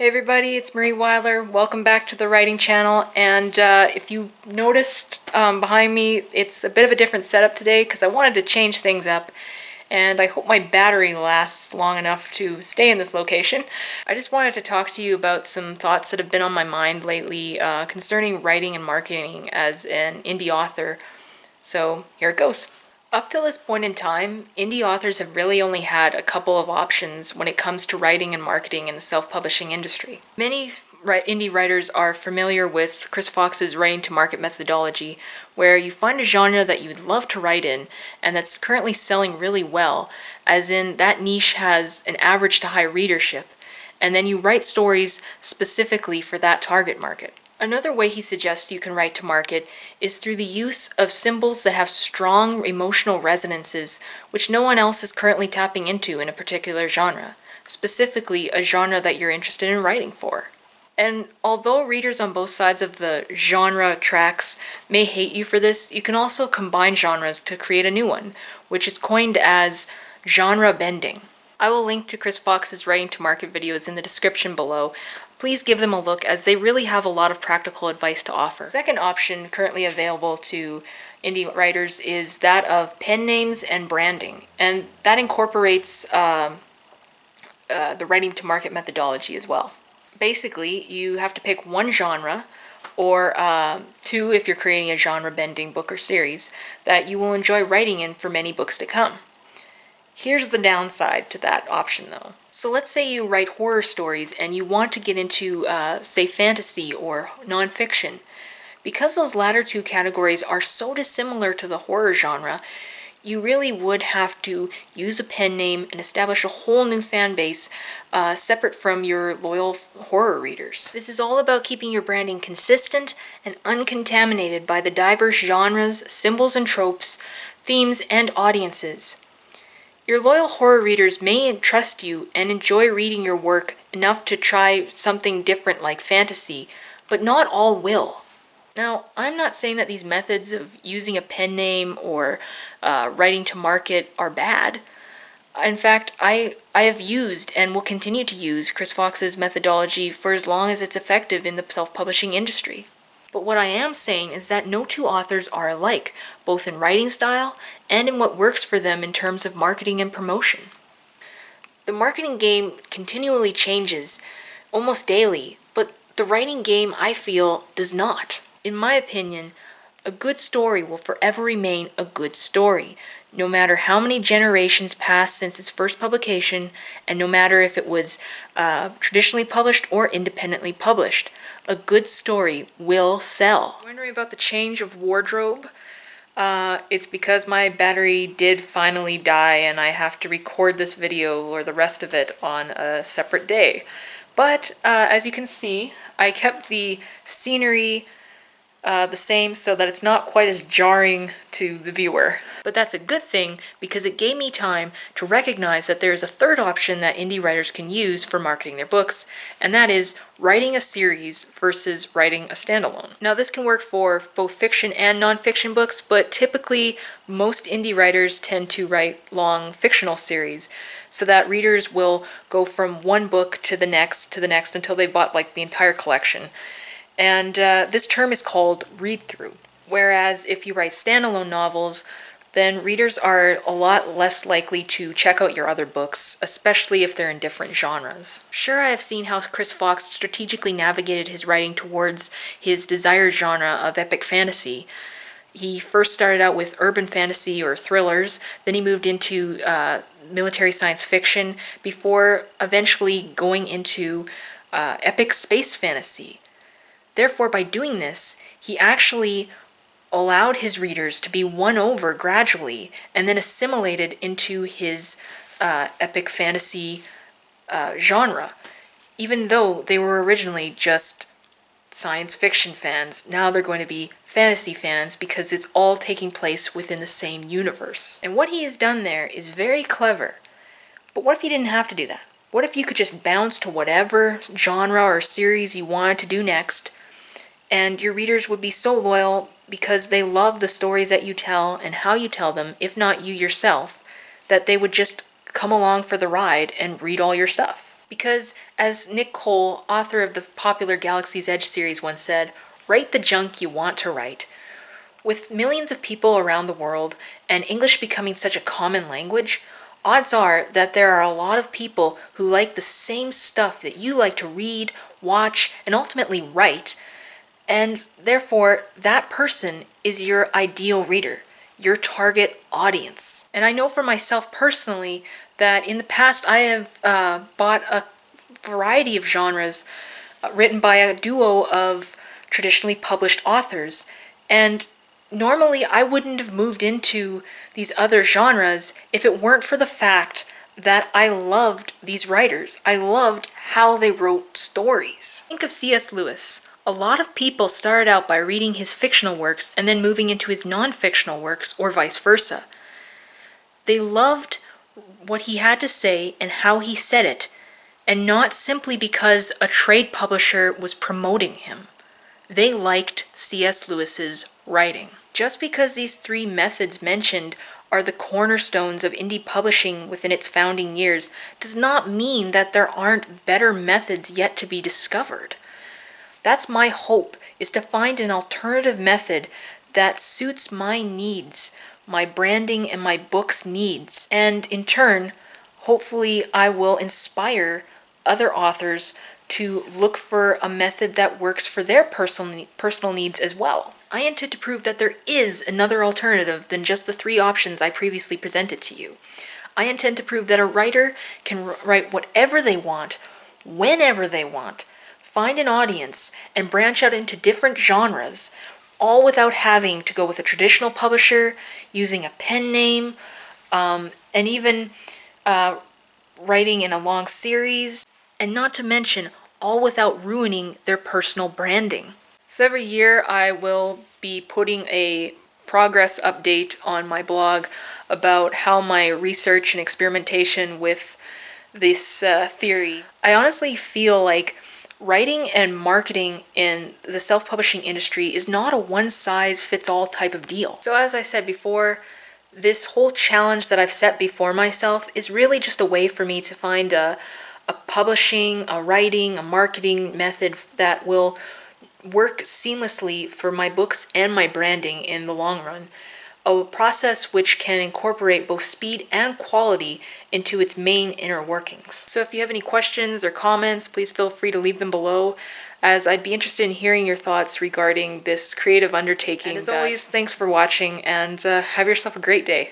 Hey everybody, it's Marie Weiler. Welcome back to the writing channel. And if you noticed behind me, it's a bit of a different setup today because I wanted to change things up. And I hope my battery lasts long enough to stay in this location. I just wanted to talk to you about some thoughts that have been on my mind lately concerning writing and marketing as an indie author. So here it goes. Up till this point in time, indie authors have really only had a couple of options when it comes to writing and marketing in the self-publishing industry. Many indie writers are familiar with Chris Fox's writing to market methodology, where you find a genre that you would love to write in and that's currently selling really well, as in that niche has an average to high readership, and then you write stories specifically for that target market. Another way he suggests you can write to market is through the use of symbols that have strong emotional resonances which no one else is currently tapping into in a particular genre, specifically a genre that you're interested in writing for. And although readers on both sides of the genre tracks may hate you for this, you can also combine genres to create a new one, which is coined as genre bending. I will link to Chris Fox's writing to market videos in the description below. Please give them a look as they really have a lot of practical advice to offer. The second option currently available to indie writers is that of pen names and branding, and that incorporates the writing to market methodology as well. Basically, you have to pick one genre, or two if you're creating a genre bending book or series, that you will enjoy writing in for many books to come. Here's the downside to that option though. So let's say you write horror stories and you want to get into, say, fantasy or nonfiction. Because those latter two categories are so dissimilar to the horror genre, you really would have to use a pen name and establish a whole new fan base separate from your loyal horror readers. This is all about keeping your branding consistent and uncontaminated by the diverse genres, symbols and tropes, themes, and audiences. Your loyal horror readers may trust you and enjoy reading your work enough to try something different like fantasy, but not all will. Now, I'm not saying that these methods of using a pen name or writing to market are bad. In fact, I have used and will continue to use Chris Fox's methodology for as long as it's effective in the self-publishing industry. But what I am saying is that no two authors are alike, both in writing style and in what works for them in terms of marketing and promotion. The marketing game continually changes, almost daily, but the writing game, I feel, does not. In my opinion, a good story will forever remain a good story, no matter how many generations pass since its first publication, and no matter if it was traditionally published or independently published. A good story will sell. Wondering about the change of wardrobe? It's because my battery did finally die and I have to record this video or the rest of it on a separate day. But as you can see, I kept the scenery the same so that it's not quite as jarring to the viewer. But that's a good thing because it gave me time to recognize that there is a third option that indie writers can use for marketing their books, and that is writing a series versus writing a standalone. Now this can work for both fiction and nonfiction books, but typically most indie writers tend to write long fictional series so that readers will go from one book to the next until they bought like the entire collection. And this term is called read-through. Whereas if you write standalone novels, then readers are a lot less likely to check out your other books, especially if they're in different genres. Sure, I have seen how Chris Fox strategically navigated his writing towards his desired genre of epic fantasy. He first started out with urban fantasy or thrillers, then he moved into military science fiction, before eventually going into epic space fantasy. Therefore, by doing this, he actually allowed his readers to be won over gradually and then assimilated into his epic fantasy genre. Even though they were originally just science fiction fans, now they're going to be fantasy fans because it's all taking place within the same universe. And what he has done there is very clever. But what if he didn't have to do that? What if you could just bounce to whatever genre or series you wanted to do next, and your readers would be so loyal because they love the stories that you tell and how you tell them, if not you yourself, that they would just come along for the ride and read all your stuff. Because, as Nick Cole, author of the popular Galaxy's Edge series, once said, write the junk you want to write. With millions of people around the world, and English becoming such a common language, odds are that there are a lot of people who like the same stuff that you like to read, watch, and ultimately write, and therefore that person is your ideal reader, your target audience. And I know for myself personally that in the past I have bought a variety of genres written by a duo of traditionally published authors, and normally I wouldn't have moved into these other genres if it weren't for the fact that I loved these writers. I loved how they wrote stories. Think of C.S. Lewis. A lot of people started out by reading his fictional works and then moving into his non-fictional works, or vice versa. They loved what he had to say and how he said it, and not simply because a trade publisher was promoting him. They liked C.S. Lewis's writing. Just because these three methods mentioned are the cornerstones of indie publishing within its founding years does not mean that there aren't better methods yet to be discovered. That's my hope, is to find an alternative method that suits my needs, my branding and my book's needs, and in turn, hopefully I will inspire other authors to look for a method that works for their personal needs as well. I intend to prove that there is another alternative than just the three options I previously presented to you. I intend to prove that a writer can write whatever they want, whenever they want, find an audience, and branch out into different genres, all without having to go with a traditional publisher, using a pen name, and even writing in a long series, and not to mention all without ruining their personal branding. So every year I will be putting a progress update on my blog about how my research and experimentation with this theory. I honestly feel like writing and marketing in the self-publishing industry is not a one-size-fits-all type of deal. So as I said before, this whole challenge that I've set before myself is really just a way for me to find a publishing, a writing, a marketing method that will work seamlessly for my books and my branding in the long run. A process which can incorporate both speed and quality into its main inner workings. So if you have any questions or comments, please feel free to leave them below, as I'd be interested in hearing your thoughts regarding this creative undertaking. And as always, thanks for watching, and have yourself a great day.